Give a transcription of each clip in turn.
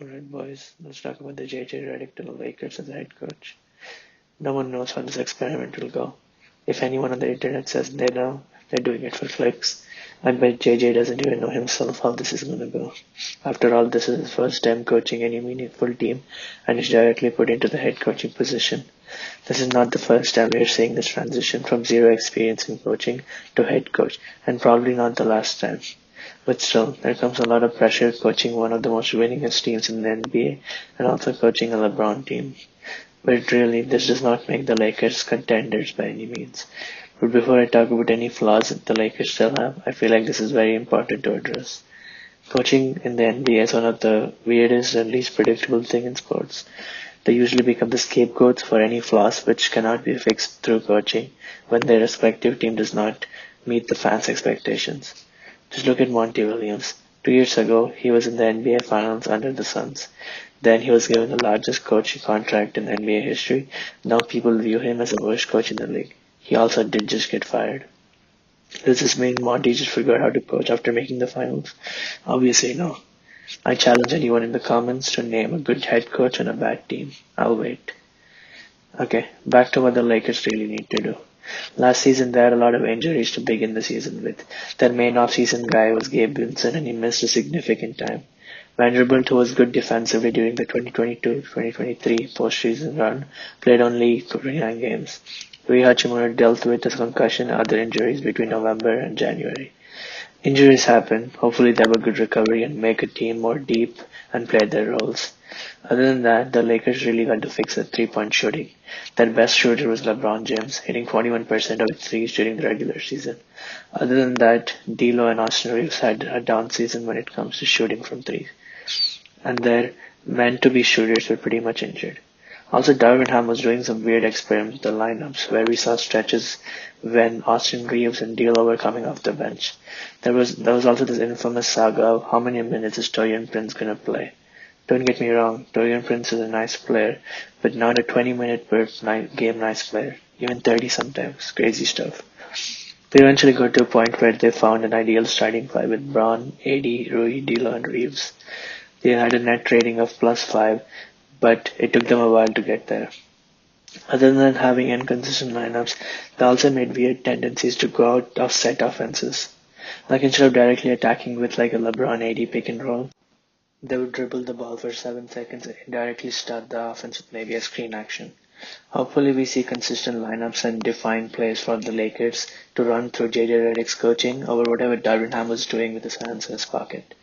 Alright, boys, let's talk about the JJ Redick to the Lakers as a head coach. No one knows how this experiment will go. If anyone on the internet says they know, they're doing it for clicks. I bet JJ doesn't even know himself how this is gonna go. After all, this is his first time coaching any meaningful team and is directly put into the head coaching position. This is not the first time we are seeing this transition from zero experience in coaching to head coach, and probably not the last time. But still, there comes a lot of pressure coaching one of the most winningest teams in the NBA and also coaching a Lebron team. But really, this does not make the Lakers contenders by any means. But before I talk about any flaws that the Lakers still have, I feel like this is very important to address. Coaching in the NBA is one of the weirdest and least predictable thing in sports. They usually become the scapegoats for any flaws which cannot be fixed through coaching when their respective team does not meet the fans' expectations. Just look at Monty Williams. 2 years ago, he was in the NBA Finals under the Suns. Then he was given the largest coaching contract in NBA history. Now people view him as the worst coach in the league. He also did just get fired. Does this mean Monty just forgot how to coach after making the finals? Obviously no. I challenge anyone in the comments to name a good head coach on a bad team. I'll wait. Okay, back to what the Lakers really need to do. Last season, they had a lot of injuries to begin the season with. Their main off-season guy was Gabe Vincent, and he missed a significant time. Vanderbilt, who was good defensively during the 2022-2023 postseason run, played only 29 games. Rui Hachimura dealt with a concussion and other injuries between November and January. Injuries happen. Hopefully they have a good recovery and make a team more deep and play their roles. Other than that, the Lakers really got to fix the three-point shooting. Their best shooter was LeBron James, hitting 41% of his threes during the regular season. Other than that, D'Lo and Austin Reeves had a down season when it comes to shooting from threes. And their meant-to-be shooters were pretty much injured. Also, Darvin Ham was doing some weird experiments with the lineups where we saw stretches when Austin Reeves and D'Lo were coming off the bench. There was also this infamous saga of how many minutes is Taurean Prince gonna play. Don't get me wrong, Taurean Prince is a nice player, but not a 20-minute per game nice player. Even 30 sometimes. Crazy stuff. They eventually got to a point where they found an ideal starting five with Braun, AD, Rui, D'Lo, and Reeves. They had a net rating of +5, but it took them a while to get there. Other than having inconsistent lineups, they also made weird tendencies to go out of set offenses. Like instead of directly attacking with like a LeBron AD pick and roll, they would dribble the ball for 7 seconds and indirectly start the offense with maybe a screen action. Hopefully we see consistent lineups and defined plays for the Lakers to run through JJ Redick's coaching over whatever Darvin Ham was doing with his hands in his pocket.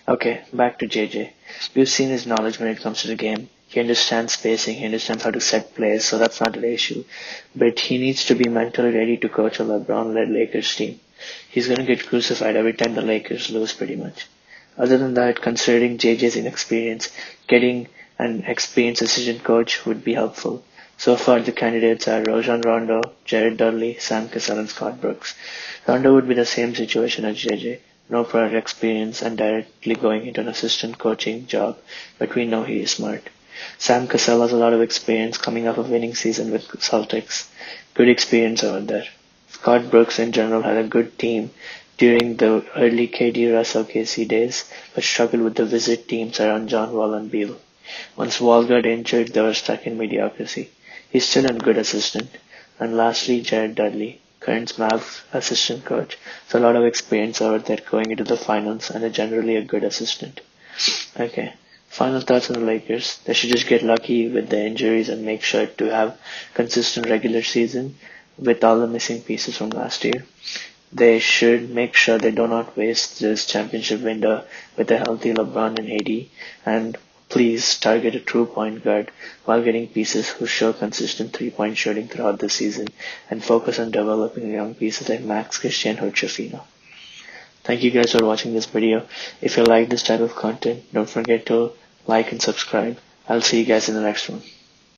Okay, back to JJ. We've seen his knowledge when it comes to the game. He understands spacing, he understands how to set plays, so that's not an issue. But he needs to be mentally ready to coach a LeBron-led Lakers team. He's gonna get crucified every time the Lakers lose pretty much. Other than that, considering JJ's inexperience, getting an experienced assistant coach would be helpful. So far, the candidates are Rajon Rondo, Jared Dudley, Sam Cassell, and Scott Brooks. Rondo would be the same situation as JJ. No prior experience and directly going into an assistant coaching job, but we know he is smart. Sam Cassell has a lot of experience coming off a winning season with Celtics. Good experience over there. Scott Brooks in general had a good team during the early KD Russell KC days, but struggled with the visit teams around John Wall and Beal. Once Wall got injured, they were stuck in mediocrity. He's still a good assistant. And lastly, Jared Dudley, current Mavs assistant coach. So a lot of experience over there going into the finals and generally a good assistant. Okay. Final thoughts on the Lakers. They should just get lucky with the injuries and make sure to have consistent regular season with all the missing pieces from last year. They should make sure they do not waste this championship window with a healthy LeBron and AD, and please target a true point guard while getting pieces who show consistent three-point shooting throughout the season, and focus on developing young pieces like Max Christian or Chafino. Thank you guys for watching this video. If you like this type of content, don't forget to like and subscribe. I'll see you guys in the next one.